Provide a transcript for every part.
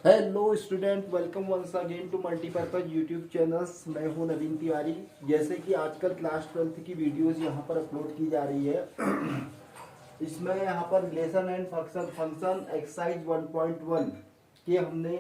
Hello student, welcome once again to multipurpose YouTube channels. मैं हूं नवीन तिवारी। जैसे कि आजकल क्लास 12th की वीडियोस यहां पर अपलोड की जा रही है। इसमें यहां पर रिलेशन एंड फंक्शन एक्सरसाइज 1.1 के हमने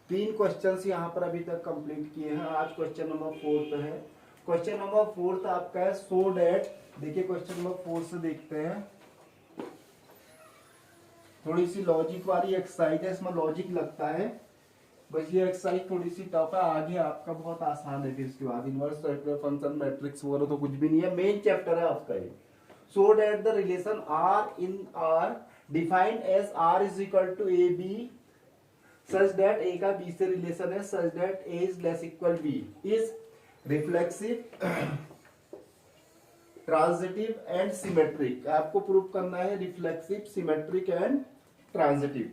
3 क्वेश्चंस यहां पर अभी तक कंप्लीट किए हैं। आज क्वेश्चन नंबर 4 पे है। क्वेश्चन नंबर 4 आपका है सो डैट। देखिए क्वेश्चन नंबर 4 से देखते हैं। थोड़ी सी लॉजिक वाली एक्सरसाइज है, इसमें लॉजिक लगता है। बस ये एक्सरसाइज थोड़ी सी टफ है, आगे आपका बहुत आसान है। फिर इसके बाद इनवर्स सर्कुलर फंक्शन मैट्रिक्स वगैरह तो कुछ भी नहीं है, मेन चैप्टर है आपका ये। So that the relation R in R defined as R is equal to A B such that A का बी से रिलेशन है such that A is less equal B is reflexive transitive and symmetric. आपको prove करना है reflexive, symmetric and transitive.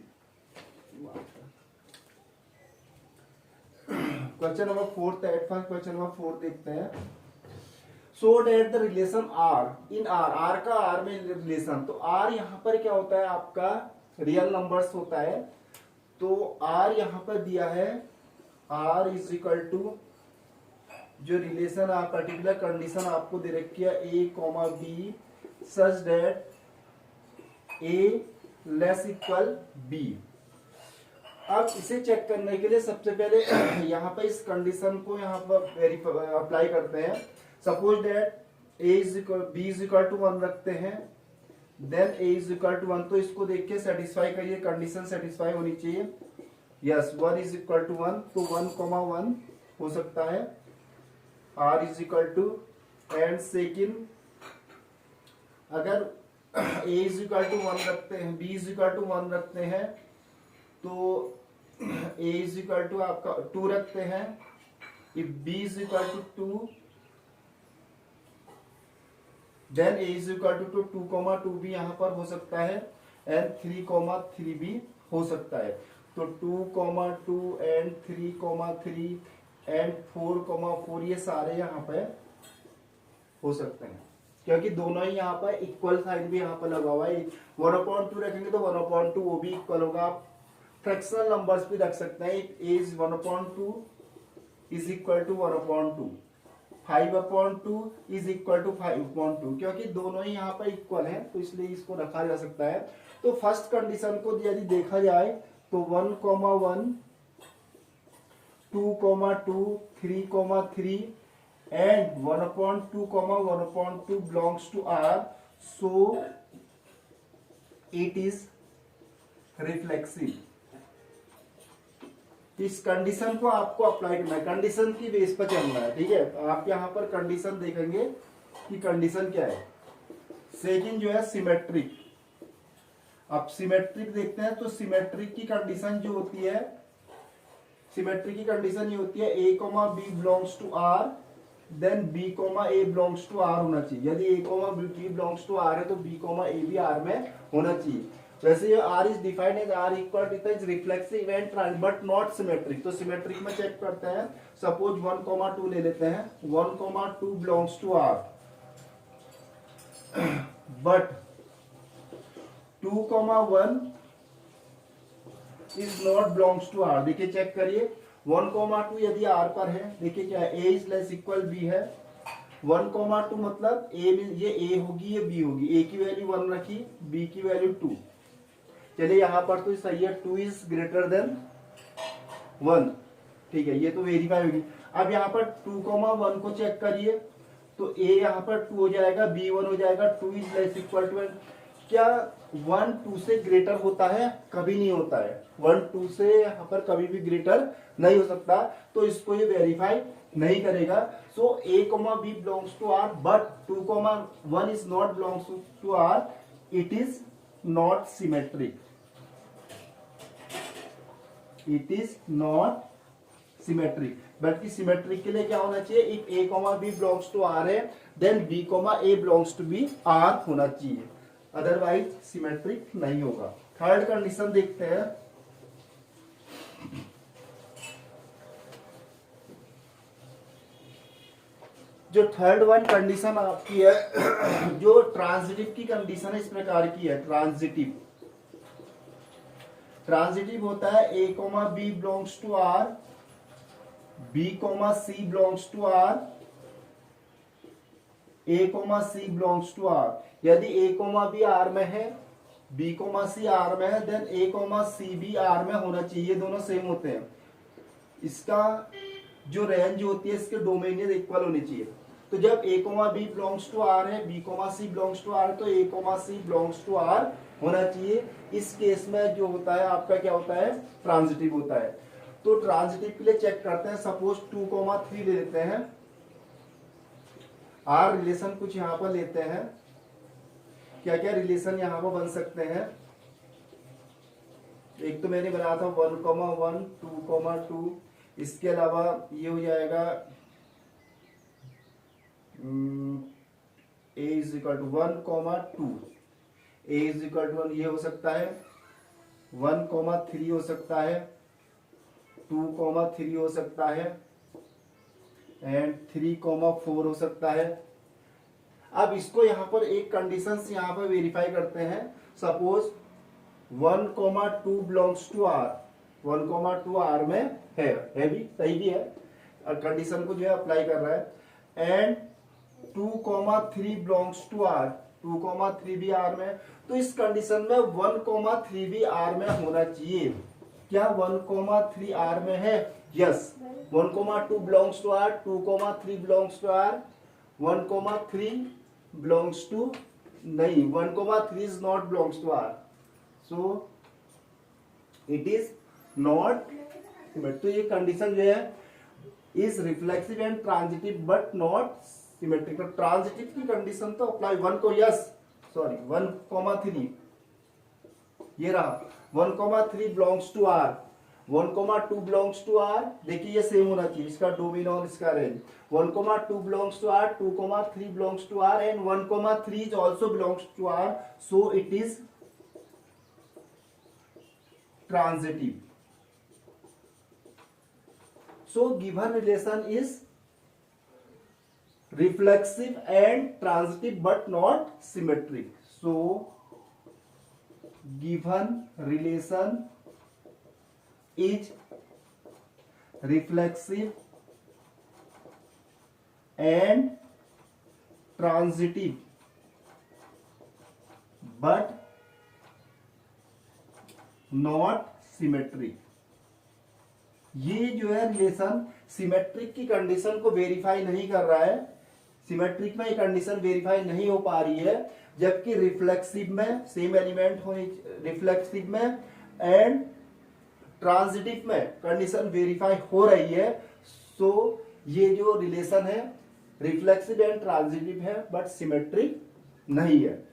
Question number 4 at first question number 4 देखते हैं। So that the relation R in R, R का R में relation, तो are यहां पर क्या होता है आपका रियल नंबर्स होता है। तो आर यहां पर दिया है आर इज इक्वल टू जो रिलेशन पर्टिकुलर कंडीशन आपको दे रखी है A comma B such date A less equal B. अब इसे चेक करने के लिए सबसे पहले यहाँ पर इस कंडीशन को यहाँ पर अप्लाई करते हैं। Suppose that A is equal B is equal to 1 रखते हैं, then A is equal to 1। तो इसको देख के सेटिस्फाई करिए, कंडीशन सेटिस्फाई होनी चाहिए। यस 1 इज इक्वल टू 1, तो 1,1 हो सकता है। R is equal to and second अगर ए इज इक्वल टू 1 रखते हैं, बी इज इक्वल टू 1 रखते हैं, तो ए इज इक्वल टू आपका 2 रखते हैं। If B is equal to 2 then A is equal to 2,2 भी यहां पर हो सकता है एंड 3,3 भी हो सकता है। तो 2,2 एंड 3,3 एंड 4,4 ये सारे यहाँ पे हो सकते हैं, क्योंकि दोनों ही यहाँ पर इक्वल साइन भी यहाँ पर लगा हुआ है। 1/2 रखेंगे तो 1/2 वो भी इक्वल होगा। आप फ्रैक्शनल नंबर्स भी रख सकते हैं। A is 1/2 is equal to 1/2, 5/2 is equal to 5/2, क्योंकि दोनों ही यहाँ पर इक्वल है तो इसलिए इसको रखा जा सकता है। तो फर्स्ट कंडीशन को यदि देखा जाए तो 1,1 2,2 3,3 and 1/2, 1/2 belongs to R, so it is reflexive। इस कंडीशन को आपको अप्लाई करना है, कंडीशन की बेस पर चलना है। ठीक है, आप यहां पर कंडीशन देखेंगे कि कंडीशन क्या है। सेकंड जो है सिमेट्रिक। अब सिमेट्रिक देखते हैं, तो सिमेट्रिक की कंडीशन जो होती है, सिमेट्रिक की कंडीशन ये होती है A comma B belongs to R, then B comma A belongs to R होना चाहिए। यदि A comma B belongs to R है तो बी कॉमा ए भी आर में होना चाहिए। वैसे ये R is defined as R equal to is reflexive and but not symmetric. तो सिमेट्रिक में चेक करते हैं। सपोज 1,2 ले लेते हैं, 1,2 belongs to R but 2,1 is not belongs to R. देखिए चेक करिए 1,2 यदि आर पर है, देखिए क्या है, A is less equal B है। 1,2 मतलब ये ए होगी ये बी होगी। ए की वैल्यू 1 रखी, बी की वैल्यू 2। चलिए यहां पर तो सही है, 2 इज ग्रेटर देन 1। ठीक है, ये तो वेरीफाई होगी। अब यहाँ पर 2,1 को चेक करिए, तो ए यहाँ पर 2 हो जाएगा, बी 1 हो जाएगा। 2 इज लेस इक्वल टू, क्या 1 2 से ग्रेटर होता है? कभी नहीं होता है। 1 2 से यहाँ पर कभी भी ग्रेटर नहीं हो सकता, तो इसको ये वेरीफाई नहीं करेगा। So A comma B belongs to R but 2,1 is not belongs to R, it is not symmetric, it is not symmetric. बल्कि सिमेट्रिक के लिए क्या होना चाहिए, if A comma B belongs to R है then B comma A belongs to B R होना चाहिए, otherwise symmetric नहीं होगा। थर्ड कंडीशन देखते हैं। जो थर्ड वन कंडीशन आपकी है जो ट्रांजिटिव की कंडीशन है, इस प्रकार की है। ट्रांजिटिव ट्रांजिटिव होता है A comma B belongs to R, B comma C belongs to R, A comma C belongs to R. यदि ए कोमा बी आर में है, बी कोमा सी आर में है, देन ए कोमा सी भी आर में होना चाहिए, दोनों सेम होते हैं। इसका जो रेंज होती है इसके डोमेन इक्वल होनी चाहिए। तो जब A comma B belongs to R है, B comma C belongs to R, तो A comma C belongs to R होना चाहिए। इस केस में जो होता है आपका क्या होता है, ट्रांजिटिव होता है। तो ट्रांजिटिव के लिए चेक करते हैं, सपोज 2,3 ले लेते हैं, आर रिलेशन कुछ यहां पर लेते हैं। क्या क्या रिलेशन यहां पर बन सकते हैं, एक तो मैंने बनाया था 1,1 2,2, इसके अलावा ये हो जाएगा a is equal to 1,2, a is equal to 1, ये हो सकता है 1,3 हो सकता है, 2,3 हो सकता है एंड 3,4 हो सकता है। अब इसको यहां पर एक कंडीशन से यहां पर वेरीफाई करते हैं। Suppose 1,2 belongs to R, 1,2 R में है भी, सही भी है, कंडीशन को जो है अप्लाई कर रहा है। एंड 2,3 बिलोंग्स टू आर, 2,3 भी आर में, तो इस कंडीशन में 1,3 भी आर में होना चाहिए। क्या 1,3 आर में है? Yes. 1,2 belongs to R, 2,3 belongs to R, 1,3 belongs to, नहीं, 1,3 is not belongs to R, so it is not. तो ये कंडीशन जो है is reflexive and transitive but not symmetric. Transitive की कंडीशन तो अप्लाई 1,3 ये रहा, 1,3 belongs to R, 1,2 belongs to R, देखिए ये सेम होना चाहिए, इसका डोमेन और इसका range. 1,2 belongs to R, 2,3 belongs to R and 1,3 is also belongs to R, so it is transitive. So given relation is reflexive and transitive but not symmetric. So given relation is reflexive and transitive but not symmetric। ये जो है relation symmetric की condition को verify नहीं कर रहा है, symmetric में ये कंडीशन वेरीफाई नहीं हो पा रही है, जबकि रिफ्लेक्सिव में सेम एलिमेंट होने, रिफ्लेक्सिव में एंड ट्रांजिटिव में कंडीशन वेरीफाई हो रही है। सो ये जो रिलेशन है रिफ्लेक्सिव एंड ट्रांजिटिव है बट सिमेट्रिक नहीं है।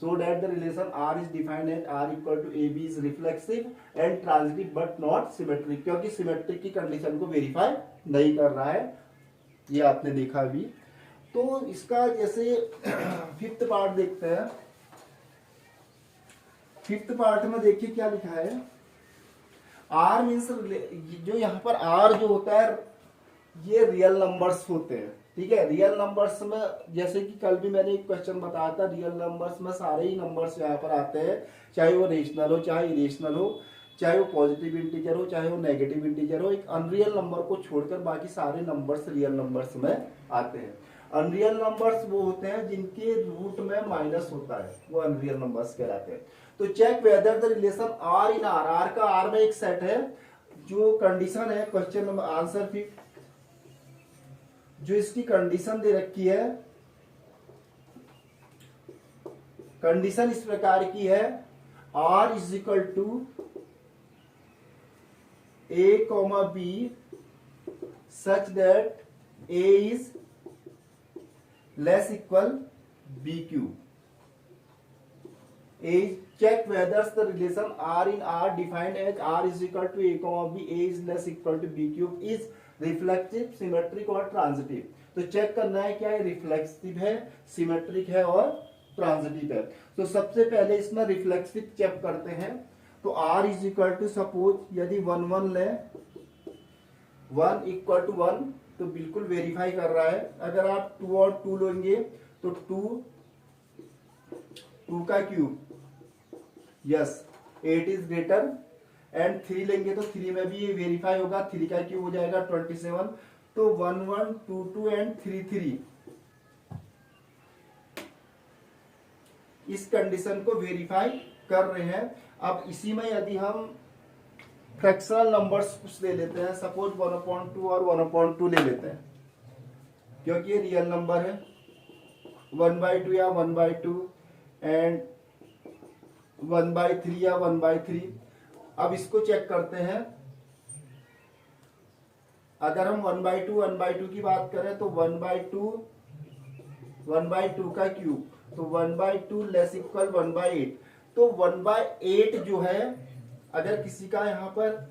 So that the relation R is defined as R equal to AB is reflexive and transitive but not symmetric, क्योंकि सिमेट्रिक की कंडीशन को वेरीफाई नहीं कर रहा है, ये आपने देखा अभी। तो इसका जैसे फिफ्थ पार्ट देखते हैं। फिफ्थ पार्ट में देखिए क्या लिखा है, R मीन्स, जो यहाँ पर R जो होता है ये रियल नंबर्स होते हैं, ठीक है। रियल नंबर्स में जैसे कि कल भी मैंने एक क्वेश्चन बताया था, रियल नंबर्स में सारे ही नंबर्स यहाँ पर आते हैं, चाहे वो रेशनल हो चाहे इरेशनल हो, चाहे वो पॉजिटिव इंटीजर हो चाहे वो नेगेटिव इंटीजर हो। एक अनरियल नंबर को छोड़कर बाकी सारे नंबर्स रियल नंबर्स में आते हैं। अनरियल नंबर्स वो होते हैं जिनके रूट में माइनस होता है, वो अनरियल नंबर्स कहलाते हैं। तो check whether the relation R in R, R का आर में एक सेट है, जो कंडीशन है क्वेश्चन नंबर आंसर 5, जो इसकी कंडीशन दे रखी है, कंडीशन इस प्रकार की है, R is equal to A, B such that A is less equal B cube. Check whether the relation R in R defined as R is equal to A, B, A is less equal to B cube is reflexive, symmetric और transitive. तो check करना है क्या ये reflexive है, symmetric है और transitive है। तो सबसे पहले इसमें रिफ्लेक्सिव चेक करते हैं। तो R is equal to, suppose यदि 1 1 ले, 1 इक्वल टू 1 तो बिल्कुल वेरीफाई कर रहा है। अगर आप 2 और 2 लेंगे तो 2 का cube, yes 8 is greater, and 3 लेंगे तो 3 में भी ये वेरीफाई होगा, 3 का क्यूब हो जाएगा 27, तो 1 1 2 2 एंड 3 3 इस कंडीशन को वेरीफाई कर रहे हैं। अब इसी में यदि हम फ्रैक्शनल नंबर्स कुछ ले लेते हैं, सपोज 1/2 और 1/2 ले लेते हैं, क्योंकि ये रियल नंबर है, 1/2 या 1/2 एंड 1/3 या 1/3। अब इसको चेक करते हैं। अगर हम 1/2 की बात करें तो 1/2 का क्यूब, तो 1/2 लेस इक्वल 1/8, तो 1/8 जो है, अगर किसी का यहां पर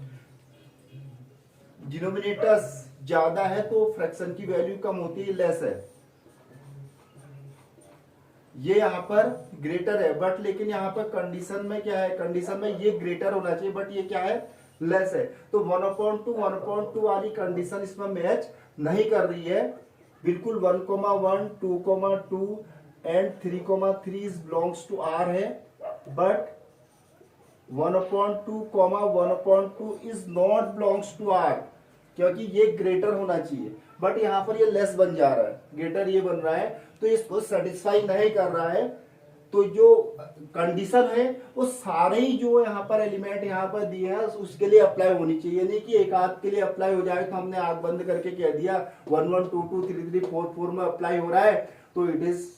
डिनोमिनेटर्स ज्यादा है तो फ्रैक्शन की वैल्यू कम होती है, लेस है। ये यहाँ पर ग्रेटर है, बट लेकिन यहाँ पर कंडीशन में क्या है, कंडीशन में ये ग्रेटर होना चाहिए, बट ये क्या है, लेस है। तो 1/2 वाली कंडीशन इसमें मैच नहीं कर रही है। बिल्कुल 1,1 2,2 and 3,3 is belongs to R है, but 1/2 1/2 is not belongs to R, क्योंकि ये ग्रेटर होना चाहिए, बट यहाँ पर ये लेस बन जा रहा है, ग्रेटर ये बन रहा है, तो इसको सेटिस्फाई नहीं कर रहा है। तो जो कंडीशन है वो सारे ही जो यहाँ पर एलिमेंट यहाँ पर दिए हैं उसके लिए अप्लाई होनी चाहिए, नहीं कि एक आध के लिए अप्लाई हो जाए तो हमने आंख बंद करके कह दिया 1 1 2 2 3 3 4 4 में अप्लाई हो रहा है तो इट इज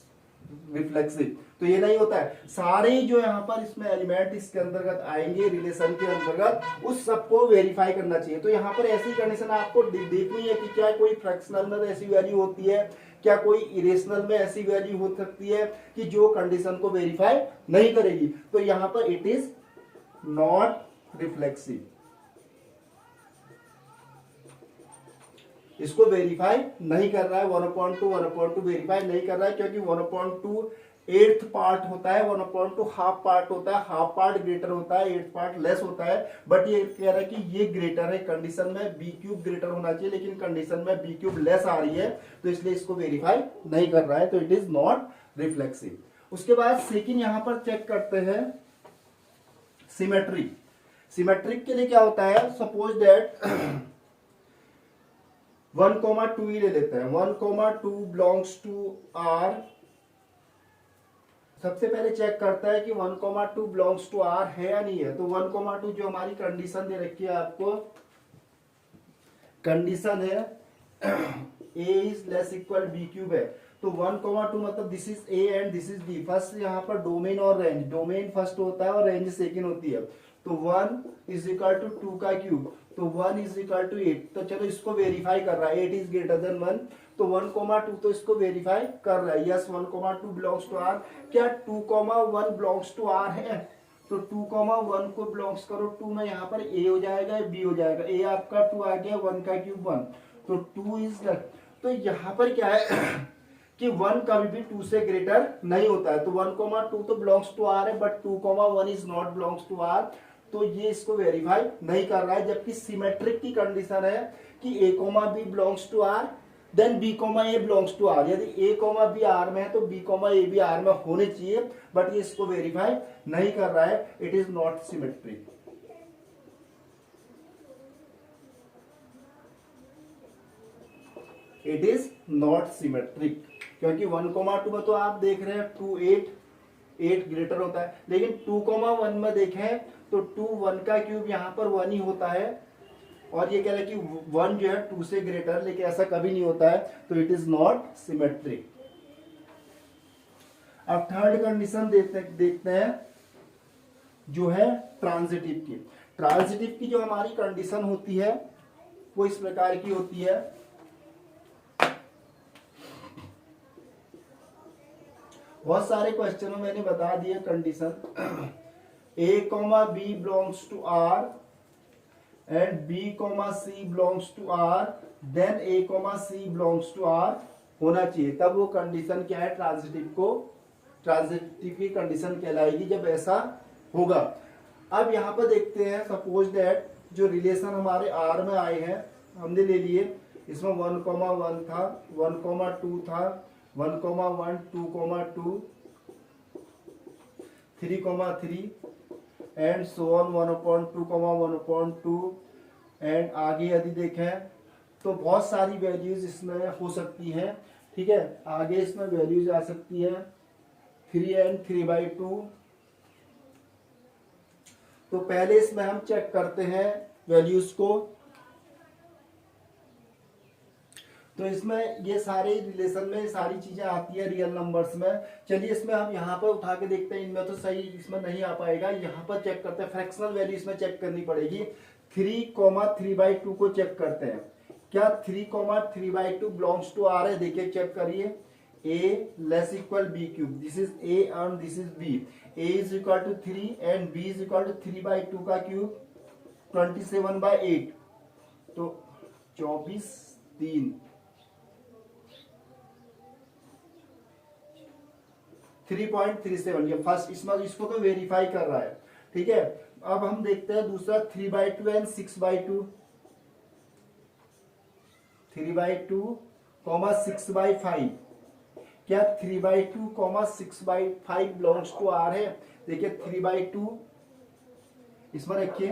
रिफ्लेक्सिव। तो ये नहीं होता है, सारे ही जो यहाँ पर इसमें एलिमेंट इसके अंतर्गत आएंगे रिलेशन के अंतर्गत, उस सबको वेरीफाई करना चाहिए। तो यहाँ पर ऐसी कंडीशन आपको देखनी है कि क्या कोई फ्रैक्शनल में ऐसी वैल्यू होती है, क्या कोई इरेशनल में ऐसी वैल्यू हो सकती है कि जो कंडीशन को वेरीफाई नहीं करेगी। तो यहाँ पर इट इज नॉट रिफ्लेक्सिव, इसको वेरीफाई नहीं कर रहा है। 1/2 वेरीफाई नहीं कर रहा है, क्योंकि 1/2 8th पार्ट होता है, 1/2 हाफ पार्ट होता है, हाफ पार्ट ग्रेटर होता है, 8th पार्ट लेस होता है। बट ये कह रहा है कि ये ग्रेटर है, कंडीशन में बी क्यूब ग्रेटर होना चाहिए, लेकिन कंडीशन में बी क्यूब लेस आ रही है, तो इसलिए इसको वेरीफाई नहीं कर रहा है, तो इट इज नॉट रिफ्लेक्सिव। उसके बाद सेकंड यहां पर चेक करते हैं सिमेट्रिक। सिमेट्रिक के लिए क्या होता है, सपोज दैट 1,2 ही ले लेते हैं, 1,2 बिलोंग्स टू आर। सबसे पहले चेक करता है कि 1,2 बिलोंग्स टू आर है या नहीं है। तो 1,2 जो हमारी कंडीशन दे रखी है आपको, कंडीशन है a is less equal b cube है, तो 1,2 मतलब this is a and this is b। First यहाँ पर डोमेन और रेंज, डोमेन फर्स्ट होता है और रेंज सेकंड होती है। तो 1 इज इक्वल टू 2 का क्यूब, तो 1 इज इक्वल टू 8। तो चलो इसको वेरीफाई कर रहा है, 8 इज ग्रेटर देन 1, तो 1,2 तो इसको वेरीफाई कर रहा है। Yes 1,2 belongs to R. क्या 2,1 बिलोंग्स टू आर है, तो 2,1 को बिलोंग्स करो 2 में, यहाँ पर a हो जाएगा b हो जाएगा, a आपका 2 आ गया, 1 का क्यूब 1, तो 2 इज। तो यहाँ पर क्या है कि 1 कभी भी 2 से ग्रेटर नहीं होता है, तो 1,2 तो बिलोंग्स टू आर है, but 2,1 is not belongs to R, तो ये इसको वेरीफाई नहीं कर रहा है। जबकि सिमेट्रिक की कंडीशन है कि a, b belongs to R, then b, a belongs to R. यदि a, b आर में है तो b, a भी आर में होने चाहिए, बट ये इसको वेरीफाई नहीं कर रहा है, it is not symmetric. It is not symmetric, क्योंकि 1,2 में तो आप देख रहे हैं 2 8 ग्रेटर होता है, लेकिन 2,1 में देखें तो 2 1 का क्यूब यहाँ पर 1 ही होता है, और ये कह रहा है कि 1 जो है 2 से ग्रेटर, लेकिन ऐसा कभी नहीं होता है, तो इट इज नॉट सिमेट्रिक। अब थर्ड कंडीशन देखते हैं जो है ट्रांजिटिव की। ट्रांजिटिव की जो हमारी कंडीशन होती है वो इस प्रकार की होती है। बहुत सारे क्वेश्चन में मैंने बता दिया condition, a, b belongs to r and b, c belongs to r, then a, c belongs to r होना चाहिए, तब वो कंडीशन क्या है, ट्रांजिटिव की कंडीशन कहलाएगी जब ऐसा होगा। अब यहाँ पर देखते हैं, सपोज दैट जो रिलेशन हमारे r में आए हैं हमने ले लिए, इसमें 1,1 था, 1,2 था, 1,1 2,2 3,3, एंड सो ऑन 1/2 1/2 एंड आगे यदि देखें तो बहुत सारी वैल्यूज इसमें हो सकती हैं। ठीक है, आगे इसमें वैल्यूज आ सकती है 3 एंड 3/2। तो पहले इसमें हम चेक करते हैं वैल्यूज को। तो इसमें ये सारे रिलेशन में सारी चीजें आती है रियल नंबर्स में। चलिए इसमें हम यहाँ पर उठा के देखते हैं, इनमें तो सही इसमें नहीं आ पाएगा। यहाँ पर चेक करते हैं, फ्रैक्शनल वैल्यू इसमें चेक करनी पड़ेगी। 3,3/2 को चेक करते हैं। क्या 3,3/2 बिलोंग्स टू आर है? देखिए चेक करिए। a less equal b cube, this is a and this is b. a is equal to 3 and b is equal to 3/2 का क्यूब 27/8, तो 24/3 3.37। ये फर्स्ट इसमें इसको तो वेरीफाई कर रहा है। ठीक है, अब हम देखते हैं दूसरा 3/2 एंड 6/2। 3/2, 6/5। क्या 3/2, 6/5 बिलोंग्स टू आर है? देखिए 3/2 इसमें रखिए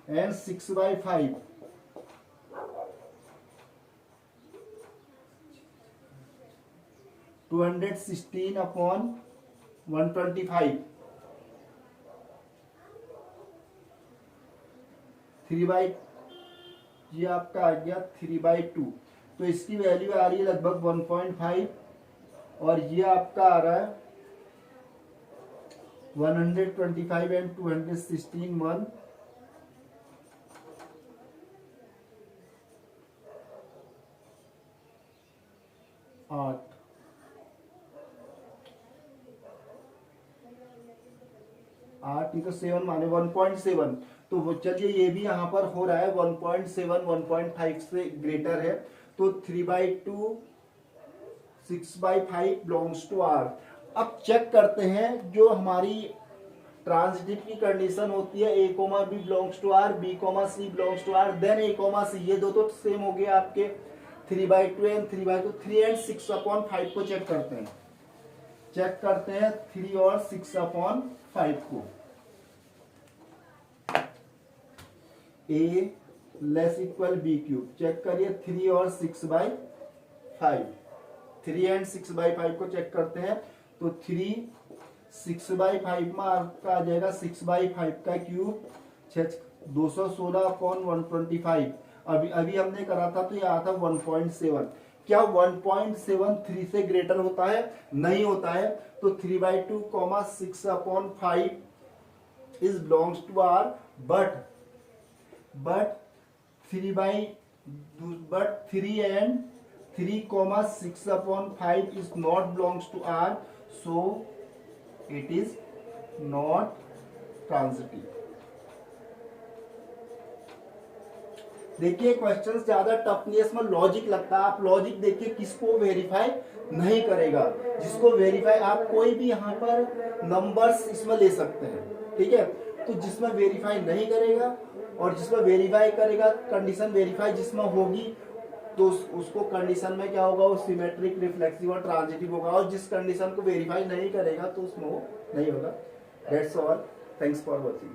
एंड 6/5 216/125। 3/, ये आपका आ गया 3/2। तो इसकी वैल्यू आ रही है लगभग 1.5 और ये आपका आ रहा है 125 एंड 216 8। तो 7 माने 1.7। तो वो चलिए ये भी यहाँ पर हो रहा है 1.7 1.5 से ग्रेटर है। तो 3/2 6/5 बिलोंग्स टू आर। अब चेक करते हैं जो हमारी ट्रांजिटिव की कंडीशन होती है a, b belongs to R, b, c belongs to R, then a, c। ये दो तो सेम हो गया आपके 3/2 एंड 3/2। 3 एंड 6/5 को चेक करते हैं। 3 और 6/5 को। a less equal b cube check करिए 3 और 6/5। 3 एंड 6/5 को चेक करते हैं। तो 3 6/5 में आपका आ जाएगा 6/5 का क्यूब 216/125। अभी हमने करा था तो ये आता 1.7। क्या 1.73 से ग्रेटर होता है? नहीं होता है। तो 3/2, 6/5 is belongs to R, but 3 and 3, 6/5 is not belongs to R, so it is not transitive। देखिए क्वेश्चन ज्यादा टफ नहीं है, इसमें लॉजिक लगता है। आप लॉजिक देखिए किसको वेरीफाई नहीं करेगा। जिसको वेरीफाई, आप कोई भी यहाँ पर नंबर्स इसमें ले सकते हैं। ठीक है, तो जिसमें वेरीफाई नहीं करेगा और जिसमें वेरीफाई करेगा, कंडीशन वेरीफाई जिसमें होगी तो उसको कंडीशन में क्या होगा, वो सिमेट्रिक, रिफ्लेक्सिव और ट्रांजिटिव होगा। और जिस कंडीशन को वेरीफाई नहीं करेगा तो उसमें वो नहीं होगा। That's all, thanks for watching.